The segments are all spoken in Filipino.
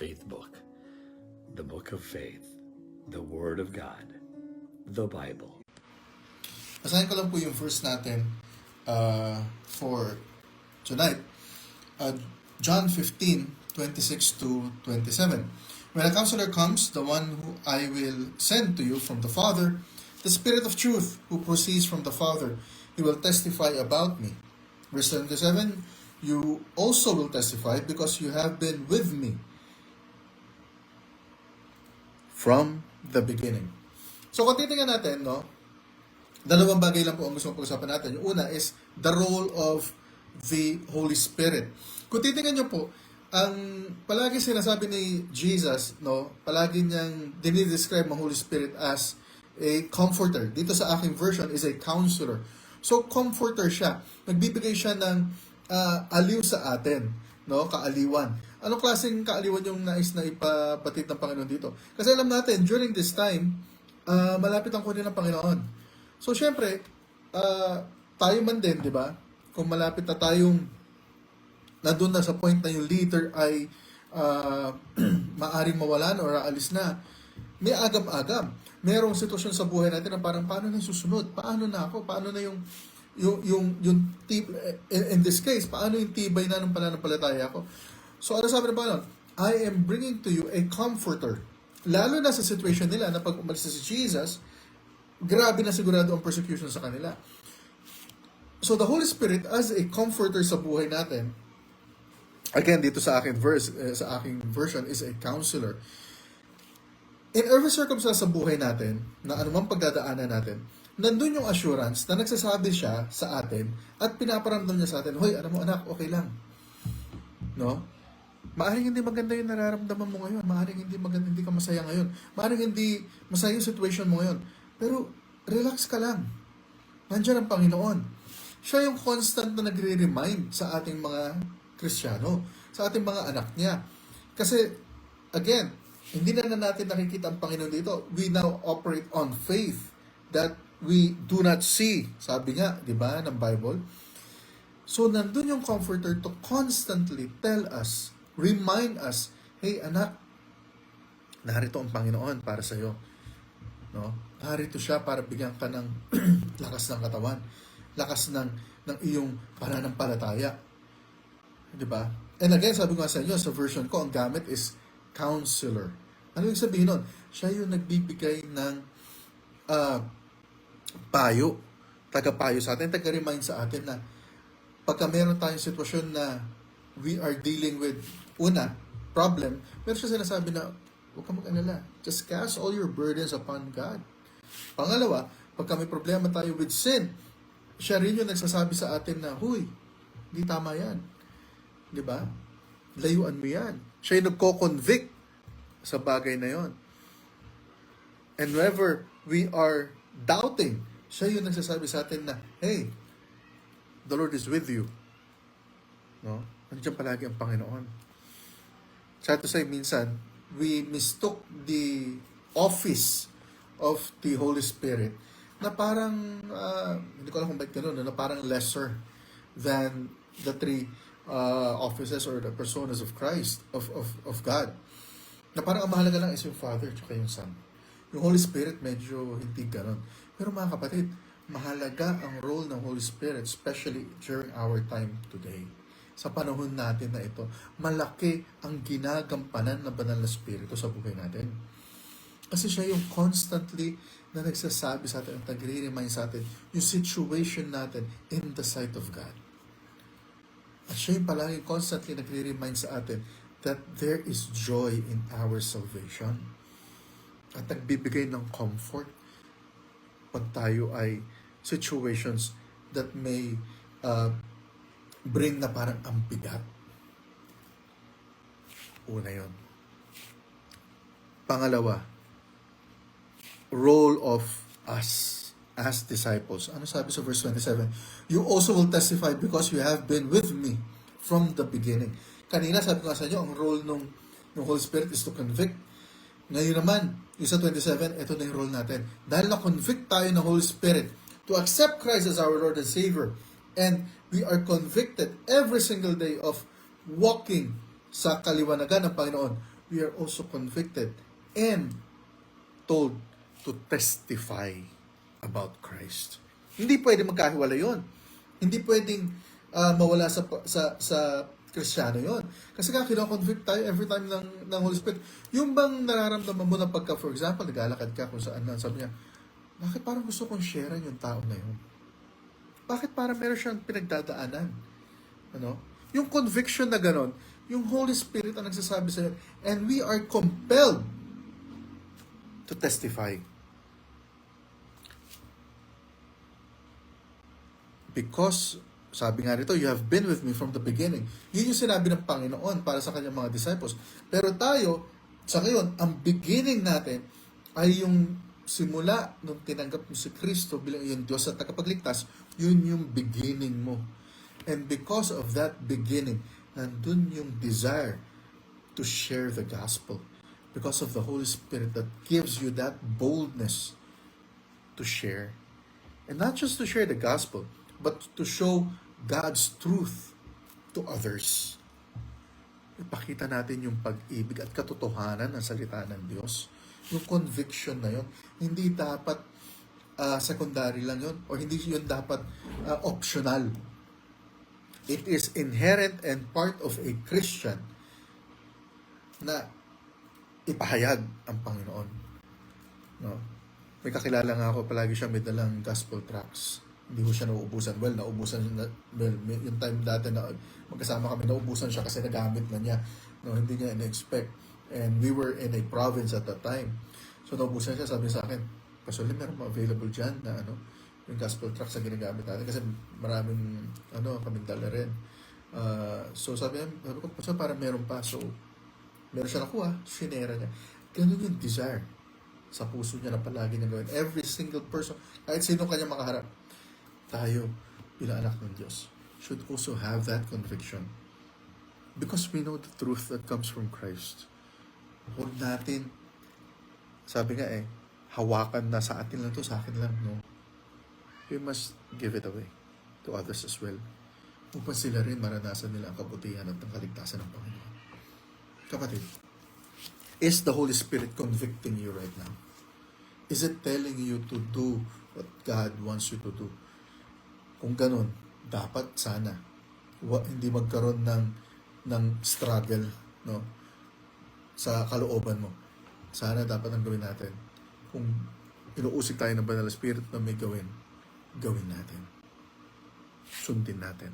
faith book, the book of faith, the Word of God, the Bible. Basahin ko lang po yung verse natin for tonight. John 15:26 to 27. When a counselor comes, the one who I will send to you from the Father, the Spirit of truth who proceeds from the Father, he will testify about me. Verse 27, you also will testify because you have been with me from the beginning. So kung titingnan natin, no, dalawang bagay lang po ang gusto kong pag-usapan natin. Yung una is the role of the Holy Spirit. Kung titingnan nyo po, ang palagi sinasabi ni Jesus, no, palagi niyang dinidescribe ang Holy Spirit as a comforter. Dito sa aking version is a counselor. So comforter siya. Nagbibigay siya ng aliw sa atin, no, kaaliwan. Anong klaseng kaaliwan yung nais na ipabatid ng Panginoon dito? Kasi alam natin, during this time, malapit ang kunin ng Panginoon. So syempre, tayo man din, di ba? Kung malapit na tayong nandun na sa point na yung leader ay maaring mawalan or aalis na, may agam-agam. Merong sitwasyon sa buhay natin na parang paano na susunod? Paano na ako? Paano na yung in this case, paano yung tibay na ng pananampalataya ko? So ano sabi ng Panginoon? I am bringing to you a comforter. Lalo na sa situation nila na pag umalis na si Jesus, grabe na sigurado ang persecution sa kanila. So the Holy Spirit as a comforter sa buhay natin, again dito sa aking sa aking version is a counselor. In every circumstance sa buhay natin, na anumang pagdadaanan natin, nandun yung assurance na nagsasabi siya sa atin at pinaparamdam niya sa atin, hoy, alam mo anak, okay lang. No? Maaring hindi maganda yung nararamdaman mo ngayon. Maaring hindi maganda, hindi ka masaya ngayon. Maaring hindi masaya yung situation mo ngayon. Pero relax ka lang. Nandiyan ang Panginoon. Siya yung constant na nagre-remind sa ating mga Kristiyano, sa ating mga anak niya. Kasi, again, hindi na natin nakikita ang Panginoon dito. We now operate on faith that we do not see. Sabi nga, di ba, ng Bible. So, nandun yung comforter to constantly tell us, remind us, hey anak, narito ang Panginoon para sa iyo. No? Narito siya para bigyan ka ng lakas ng katawan, lakas ng iyong pananampalataya. Di ba? And again, sabi ko nga sa inyo, sa version ko, ang gamit is counselor. Ano yung sabihin nun? Siya yung nagbibigay ng payo, taga-payo sa atin, taga-remind sa atin na pagka meron tayong sitwasyon na we are dealing with, una, problem, meron siya sinasabi na, huwag ka mag-alala, just cast all your burdens upon God. Pangalawa, pagka may problema tayo with sin, siya rin yung nagsasabi sa atin na, huy, hindi tama yan. Di ba? Layuan mo yan. Siya yung nagko-convict sa bagay na yon. And whenever we are doubting, siya yung nagsasabi sa atin na, hey, the Lord is with you. No? Nandiyan palagi ang Panginoon. Sad to say, minsan, we mistook the office of the Holy Spirit na parang, hindi ko alam kung bakit ganun, na parang lesser than the three offices or the personas of Christ, of God. Na parang ang mahalaga lang is yung Father at yung Son. Yung Holy Spirit medyo hindi ganun. Pero mga kapatid, mahalaga ang role ng Holy Spirit, especially during our time today. Sa panahon natin na ito, malaki ang ginagampanan ng Banal na Espiritu sa buhay natin. Kasi siya yung constantly na nagsasabi sa atin, at nagre-remind sa atin, yung situation natin in the sight of God. At siya yung palagi constantly nagre-remind sa atin that there is joy in our salvation. At nagbibigay ng comfort pag tayo ay situations that may bring na parang ang bigat. Una yun. Pangalawa, role of us as disciples. Ano sabi sa verse 27? You also will testify because you have been with me from the beginning. Kanina sabi ko sa inyo, ang role ng Holy Spirit is to convict. Ngayon naman, yung sa 27, ito na yung role natin. Dahil na-convict tayo ng Holy Spirit to accept Christ as our Lord and Savior, and we are convicted every single day of walking sa kaliwanagan ng Panginoon, we are also convicted and told to testify about Christ. Hindi pwede magkahiwalay yun. Hindi pwedeng mawala sa Kristiyano yon. Kasi nga, kinoconvict tayo every time ng Holy Spirit. Yung bang nararamdaman mo na pagka, for example, nag-alakad ka kung saan na, sabi niya, bakit parang gusto kong sharean yung tao na yun? Bakit parang meron siyang pinagdadaanan? Ano? Yung conviction na ganon, yung Holy Spirit ang nagsasabi sa iyo, and we are compelled to testify. Because, sabi nga rito, you have been with me from the beginning. Yun yung sinabi ng Panginoon para sa kanyang mga disciples. Pero tayo, sa ngayon, ang beginning natin ay yung simula nung tinanggap mo si Kristo bilang yung Diyos at tagapagligtas, yun yung beginning mo. And because of that beginning, nandun yung desire to share the gospel. Because of the Holy Spirit that gives you that boldness to share. And not just to share the gospel, but to show God's truth to others. Ipakita natin yung pag-ibig at katotohanan ng salita ng Diyos. Yung conviction na yun, hindi dapat secondary lang yun, or hindi yun dapat optional. It is inherent and part of a Christian na ipahayag ang Panginoon. No? May kakilala nga ako, palagi siya may dalang gospel tracts. Hindi ko siya nauubusan. Well, nauubusan siya. Yung time dati na magkasama kami, nauubusan siya kasi nagamit na niya. No, hindi niya in-expect. And we were in a province at that time. So, nauubusan siya, sabi sa akin, Pastor Lim, meron available dyan na yung gospel tracts na ginagamit natin kasi maraming kaming dala rin. So, sabi ko, Pastor, parang meron pa. So, meron siya nakuha, sinera niya. Ganun yung desire sa puso niya na palagi niya gawin. Every single person, kahit sino kanya makaharap, tayo bilang anak ng Diyos should also have that conviction because we know the truth that comes from Christ. Huwag natin, sabi nga hawakan na sa atin lang to, sa akin lang, no. We must give it away to others as well upang sila rin maranasan nila ang kabutihan at ang kaligtasan ng Panginoon. Kapatid, is the Holy Spirit convicting you right now? Is it telling you to do what God wants you to do? Kung ganun, dapat sana hindi magkaroon ng struggle, no, sa kalooban mo. Sana dapat ang gawin natin. Kung inuusig tayo ng Banal na Spirit na may gawin natin. Sundin natin.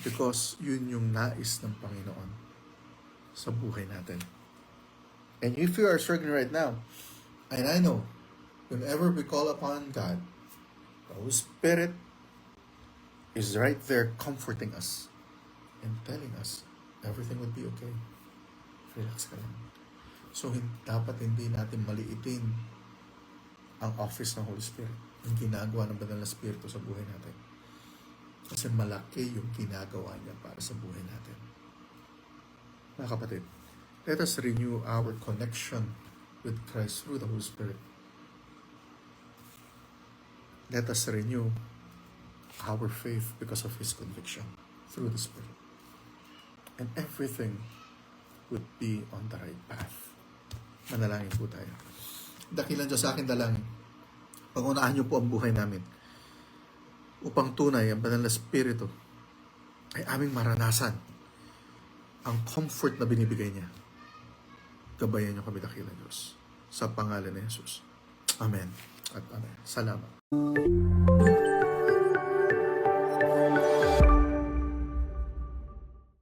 Because yun yung nais ng Panginoon sa buhay natin. And if you are struggling right now, and I know, whenever we call upon God, the Holy Spirit is right there comforting us and telling us everything would be okay. Relax ka lang. So, dapat hindi natin maliitin ang office ng Holy Spirit, yung ginagawa ng Banal na Espiritu sa buhay natin. Kasi malaki yung ginagawa niya para sa buhay natin. Mga kapatid, let us renew our connection with Christ through the Holy Spirit. Let us renew our faith because of His conviction through the Spirit. And everything would be on the right path. Manalangin po tayo. Dakilan Diyos sa akin dalangin. Pangunahan niyo po ang buhay namin upang tunay ang Banal na Espiritu ay aming maranasan ang comfort na binibigay niya. Gabayan niyo kami, dakilan Diyos. Sa pangalan ni Jesus. Amen at amen. Salamat.